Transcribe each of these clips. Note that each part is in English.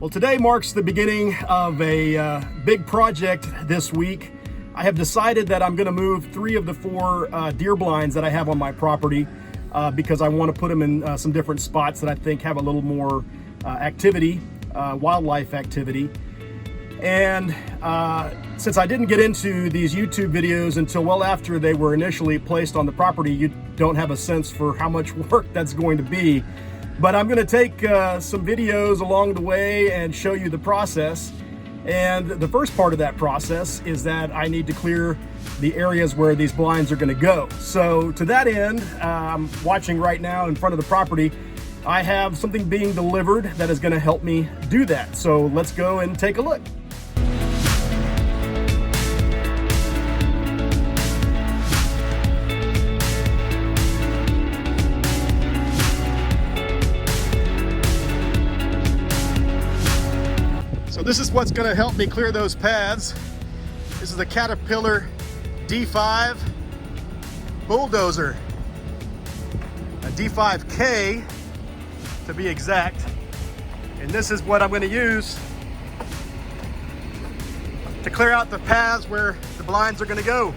Well, today marks the beginning of a big project this week. I have decided that I'm going to move 3 of the 4 deer blinds that I have on my property because I want to put them in some different spots that I think have a little more activity, wildlife activity. And since I didn't get into these YouTube videos until well after they were initially placed on the property, you don't have a sense for how much work that's going to be. But I'm going to take some videos along the way and show you the process. And the first part of that process is that I need to clear the areas where these blinds are going to go. So to that end, I'm watching right now in front of the property. I have something being delivered that is going to help me do that. So let's go and take a look. So this is what's going to help me clear those paths. This is the Caterpillar D5 bulldozer, a D5K to be exact. And this is what I'm going to use to clear out the paths where the blinds are going to go.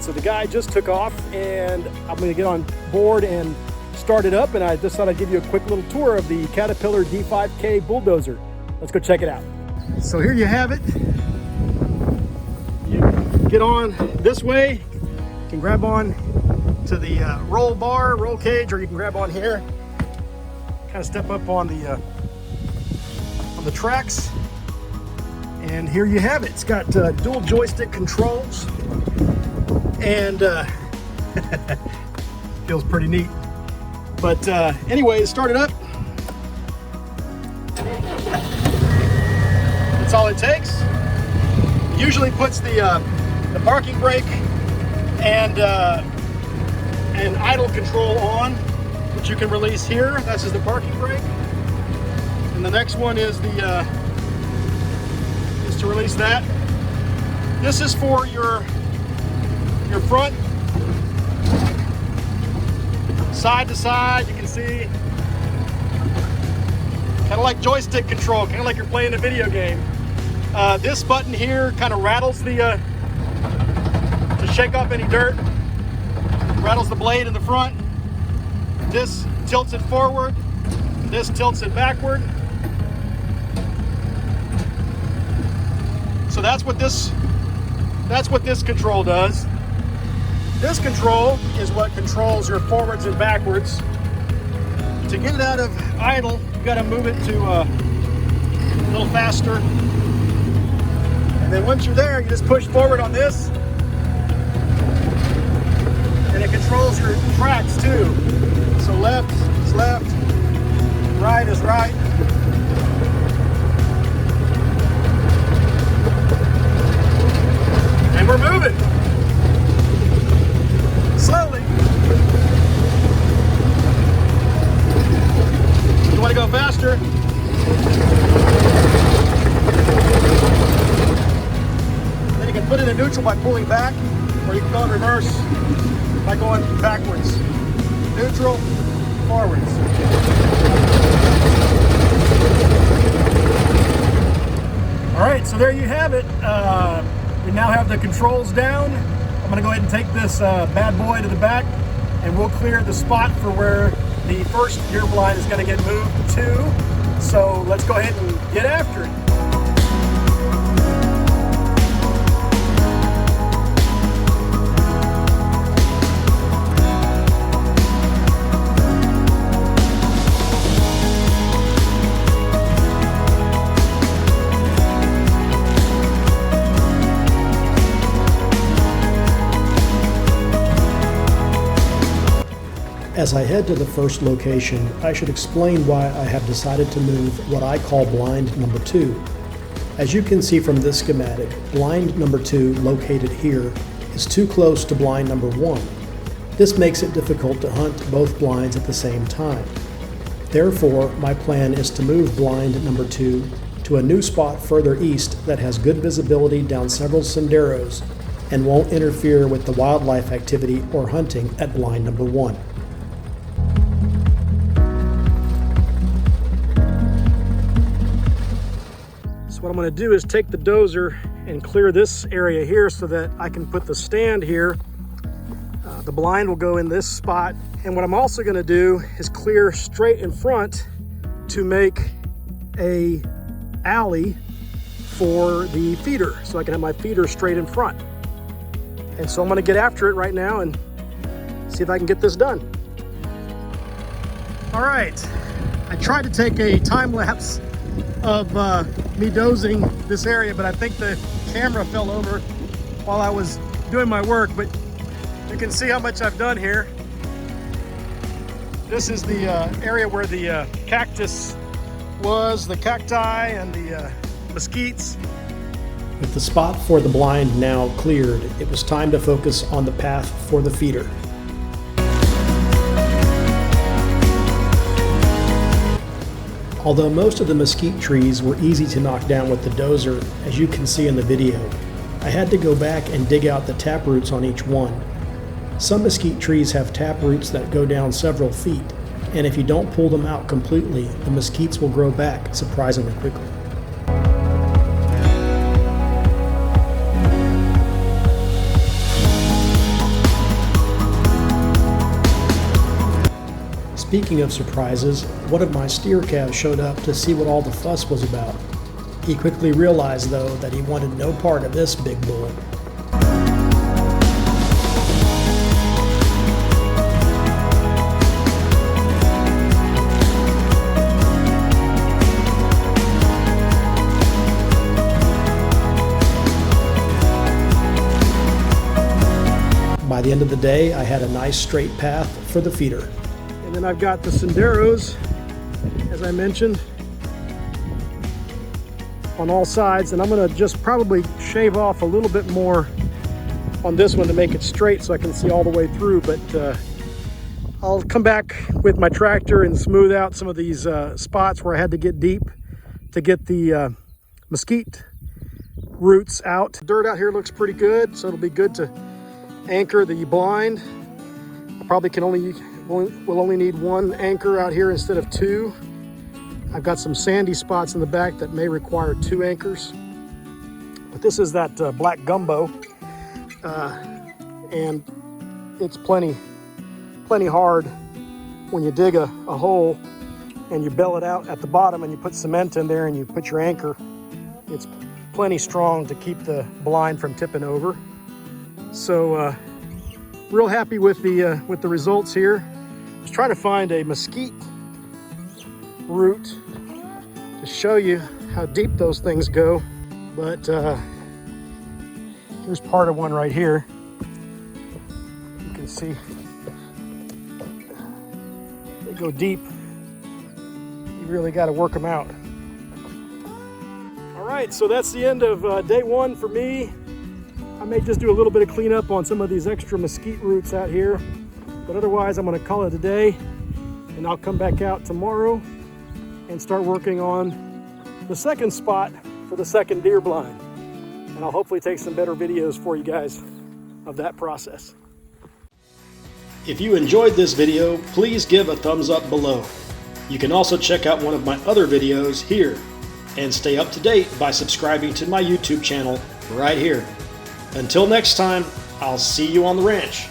So the guy just took off and I'm going to get on board and start it up, and I just thought I'd give you a quick little tour of the Caterpillar D5K bulldozer. Let's go check it out. So here you have it. You get on this way, you can grab on to the roll cage, or you can grab on here, kind of step up on the tracks, and here you have it. It's got dual joystick controls. And feels pretty neat. But anyway, start it up. That's all it takes. It usually puts the parking brake and idle control on, which you can release here. That's just the parking brake. And the next one is the is to release that. This is for your front, side to side. You can see, kind of like joystick control, kind of like you're playing a video game. This button here kind of rattles the, to shake off any dirt, rattles the blade in the front. This tilts it forward, this tilts it backward. So that's what this control does. This control is what controls your forwards and backwards. To get it out of idle, you've got to move it to a little faster. And then once you're there, you just push forward on this. And it controls your tracks too. So left is left, right is right. And we're moving. Slowly. You want to go faster? Then you can put it in neutral by pulling back, or you can go in reverse by going backwards. Neutral, forwards. All right, so there you have it. We now have the controls down. I'm gonna go ahead and take this bad boy to the back, and we'll clear the spot for where the first deer blind is gonna get moved to. So let's go ahead and get after it. As I head to the first location, I should explain why I have decided to move what I call blind number 2. As you can see from this schematic, blind number 2, located here, is too close to blind number 1. This makes it difficult to hunt both blinds at the same time. Therefore, my plan is to move blind number 2 to a new spot further east that has good visibility down several senderos and won't interfere with the wildlife activity or hunting at blind number 1. So what I'm going to do is take the dozer and clear this area here so that I can put the stand here. The blind will go in this spot. And what I'm also going to do is clear straight in front to make a alley for the feeder so I can have my feeder straight in front. And so I'm going to get after it right now and see if I can get this done. All right, I tried to take a time lapse of me dozing this area, but I think the camera fell over while I was doing my work, but you can see how much I've done here. This is the area where the cactus was, the cacti and the mesquites. With the spot for the blind now cleared, it was time to focus on the path for the feeder. Although most of the mesquite trees were easy to knock down with the dozer, as you can see in the video, I had to go back and dig out the tap roots on each one. Some mesquite trees have tap roots that go down several feet, and if you don't pull them out completely, the mesquites will grow back surprisingly quickly. Speaking of surprises, one of my steer calves showed up to see what all the fuss was about. He quickly realized, though, that he wanted no part of this big bull. By the end of the day, I had a nice straight path for the feeder. And then I've got the senderos, as I mentioned, on all sides. And I'm gonna just probably shave off a little bit more on this one to make it straight so I can see all the way through. But I'll come back with my tractor and smooth out some of these spots where I had to get deep to get the mesquite roots out. The dirt out here looks pretty good, so it'll be good to anchor the blind. I probably will only need one anchor out here instead of two. I've got some sandy spots in the back that may require 2 anchors. But this is that black gumbo, and it's plenty hard when you dig a hole and you bell it out at the bottom and you put cement in there and you put your anchor. It's plenty strong to keep the blind from tipping over. So real happy with the results here. I was trying to find a mesquite root to show you how deep those things go, but here's part of one right here. You can see they go deep. You really got to work them out. All right, so that's the end of day 1 for me. I may just do a little bit of cleanup on some of these extra mesquite roots out here, but otherwise I'm going to call it a day, and I'll come back out tomorrow and start working on the second spot for the second deer blind. And I'll hopefully take some better videos for you guys of that process. If you enjoyed this video, please give a thumbs up below. You can also check out one of my other videos here, and stay up to date by subscribing to my YouTube channel right here. Until next time, I'll see you on the ranch.